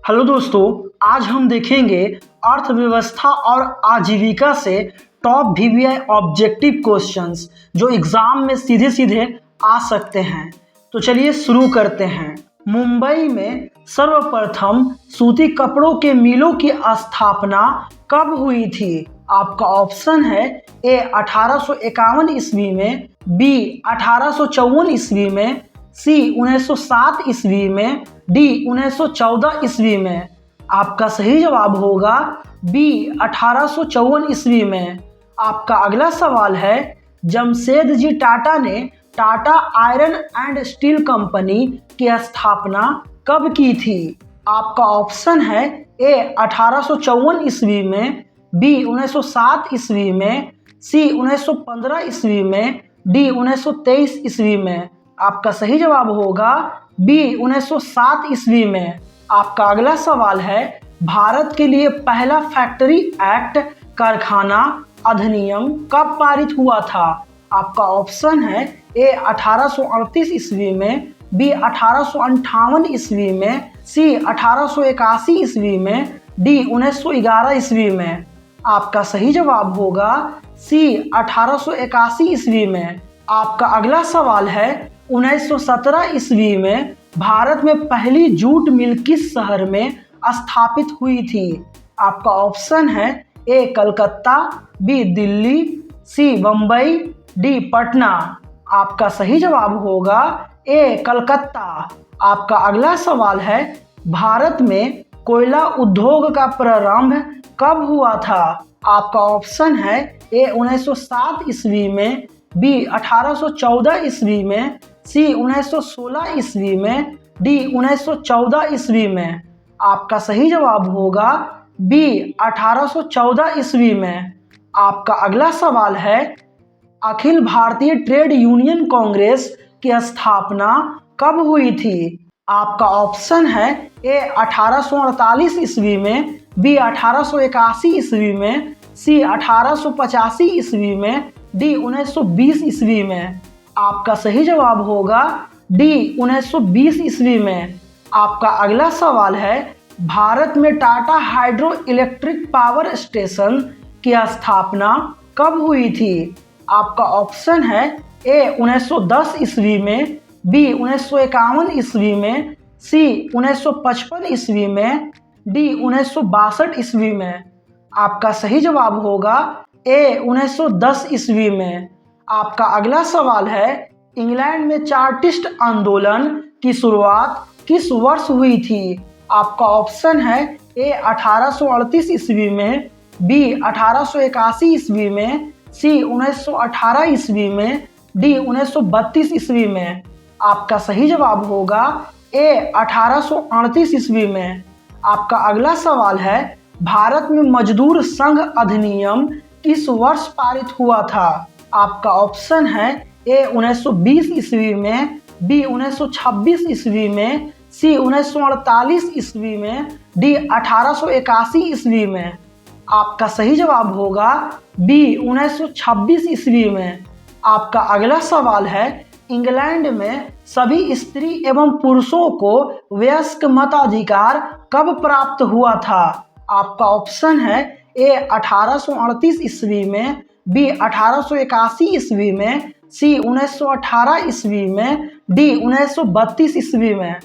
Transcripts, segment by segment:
Hello दोस्तों, आज हम देखेंगे अर्थव्यवस्था और आजीविका से टॉप वीवीआई ऑब्जेक्टिव क्वेश्चंस जो एग्जाम में सीधे सीधे आ सकते हैं। तो चलिए शुरू करते हैं। मुंबई में सर्वप्रथम सूती कपड़ों के मिलों की स्थापना कब हुई थी? आपका ऑप्शन है ए 1851 ईस्वी में, बी 1854 ईस्वी में, सी 1907 ईस्वी में, डी 1914 ईस्वी में। आपका सही जवाब होगा बी 1854 ईस्वी में। आपका अगला सवाल है, जमशेद जी टाटा ने Tata iron and steel company की स्थापना कब की थी? आपका ऑप्शन है ए 1854 ईस्वी में, बी 1907 ईस्वी में, सी 1915 ईस्वी में, डी 1923 ईस्वी में। आपका सही जवाब होगा बी 1907 ईस्वी में। आपका अगला सवाल है, भारत के लिए पहला फैक्ट्री एक्ट कारखाना अधिनियम कब पारित हुआ था? आपका ऑप्शन है ए 1838 ईस्वी में, बी 1858 ईस्वी में, सी 1881 ईस्वी में, डी 1911 ईस्वी में। आपका सही जवाब होगा सी 1881 ईस्वी में। आपका अगला सवाल है, 1917 ईस्वी में भारत में पहली जूट मिल किस शहर में स्थापित हुई थी? आपका ऑप्शन है ए कलकत्ता, बी दिल्ली, सी बम्बई, डी पटना। आपका सही जवाब होगा ए कलकत्ता। आपका अगला सवाल है, भारत में कोयला उद्योग का प्रारंभ कब हुआ था? आपका ऑप्शन है ए 1907 ईस्वी में, बी 1814 ईस्वी में, सी 1916 ईस्वी में, डी 1914 ईस्वी में। आपका सही जवाब होगा बी 1814 ईस्वी में। आपका अगला सवाल है, अखिल भारतीय ट्रेड यूनियन कांग्रेस की स्थापना कब हुई थी? आपका ऑप्शन है ए 1848 ईस्वी में, बी 1881 ईस्वी में, सी 1885 ईस्वी में, डी 1920 ईस्वी में। आपका सही जवाब होगा डी 1920 ईस्वी में। आपका अगला सवाल है, भारत में Tata hydro electric power station की स्थापना कब हुई थी? आपका ऑप्शन है ए 1910 ईस्वी में, बी 1951 ईस्वी में, सी 1955 ईस्वी में, डी 1962 ईस्वी में। आपका सही जवाब होगा ए 1910 ईस्वी में। आपका अगला सवाल है, इंग्लैंड में चार्टिस्ट आंदोलन की शुरुआत किस वर्ष हुई थी? आपका ऑप्शन है ए 1838 ईस्वी में, बी 1881 ईस्वी में, सी 1918 ईस्वी में, डी 1932 ईस्वी में। आपका सही जवाब होगा ए 1838 ईस्वी में। आपका अगला सवाल है, भारत में मजदूर संघ अधिनियम किस वर्ष पारित हुआ था? आपका ऑप्शन है ए 1920 ईस्वी में, बी 1926 ईस्वी में, सी 1948 ईस्वी में, डी 1881 ईस्वी में। आपका सही जवाब होगा बी 1926 ईस्वी में। आपका अगला सवाल है, इंग्लैंड में सभी स्त्री एवं पुरुषों को वयस्क मताधिकार कब प्राप्त हुआ था? आपका ऑप्शन है ए 1838 ईस्वी में, बी 1881 ईस्वी में, सी 1918 ईस्वी में, डी 1932 ईस्वी में।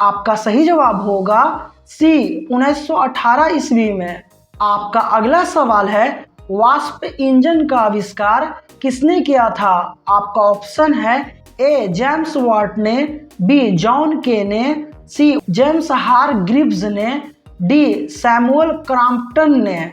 आपका सही जवाब होगा सी 1918 ईस्वी में। आपका अगला सवाल है, वाष्प इंजन का आविष्कार किसने किया था? आपका ऑप्शन है ए जेम्स वाट ने, बी जॉन के ने, सी जेम्स हारग्रीव्स ने, डी सैमुअल क्रॉम्पटन ने।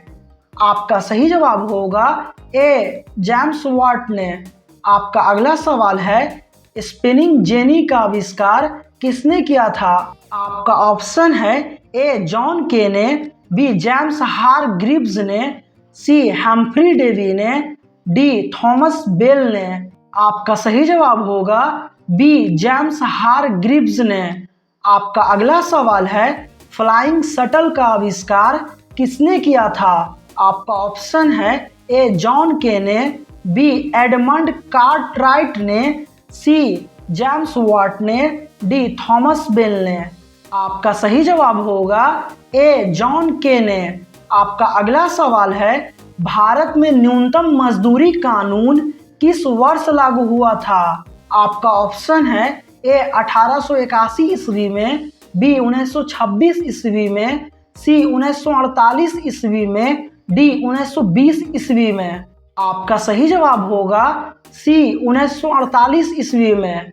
आपका सही जवाब होगा ए जेम्स वाट ने। आपका अगला सवाल है, स्पिनिंग जेनी का आविष्कार किसने किया था? आपका ऑप्शन है ए जॉन के ने, बी जेम्स हारग्रीव्स ने, सी हम्फ्री डेवी ने, डी थॉमस बेल ने। आपका सही जवाब होगा बी जेम्स हारग्रीव्स ने। आपका अगला सवाल है, फ्लाइंग शटल का आविष्कार किसने किया था? आपका ऑप्शन है ए जॉन के ने, बी एडमंड कार्टराइट ने, सी जेम्स वाट ने, डी थॉमस बेल ने। आपका सही जवाब होगा ए जॉन केने। आपका अगला सवाल है, भारत में न्यूनतम मजदूरी कानून किस वर्ष लागू हुआ था? आपका ऑप्शन है ए 1881 ईस्वी में, बी 1926 ईस्वी में, सी 1948 ईस्वी में, डी 1920 ईस्वी में। आपका सही जवाब होगा सी 1948 ईस्वी में।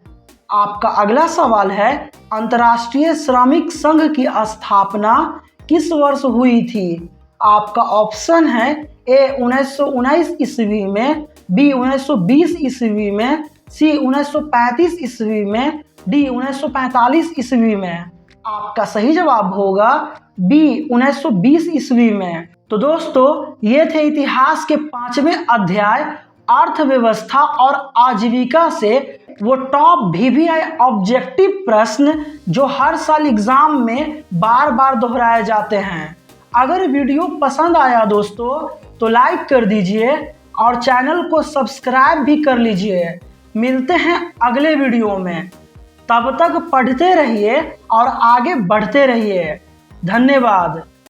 आपका अगला सवाल है, अंतर्राष्ट्रीय श्रमिक संघ की स्थापना किस वर्ष हुई थी? आपका ऑप्शन है ए 1919 ईस्वी में, बी 1920 ईस्वी में, सी 1935 ईस्वी में, डी 1945 ईस्वी में। आपका सही जवाब होगा बी 1920 ईस्वी में। तो दोस्तों, ये थे इतिहास के 5वें अध्याय अर्थव्यवस्था और आजीविका से वो टॉप VVI ऑब्जेक्टिव प्रश्न जो हर साल एग्जाम में बार बार दोहराए जाते हैं। अगर वीडियो पसंद आया दोस्तों तो लाइक कर दीजिए और चैनल को सब्सक्राइब भी कर लीजिए। मिलते हैं अगले वीडियो में, तब तक पढ़ते रहिए और आगे बढ़ते रहिए। धन्यवाद।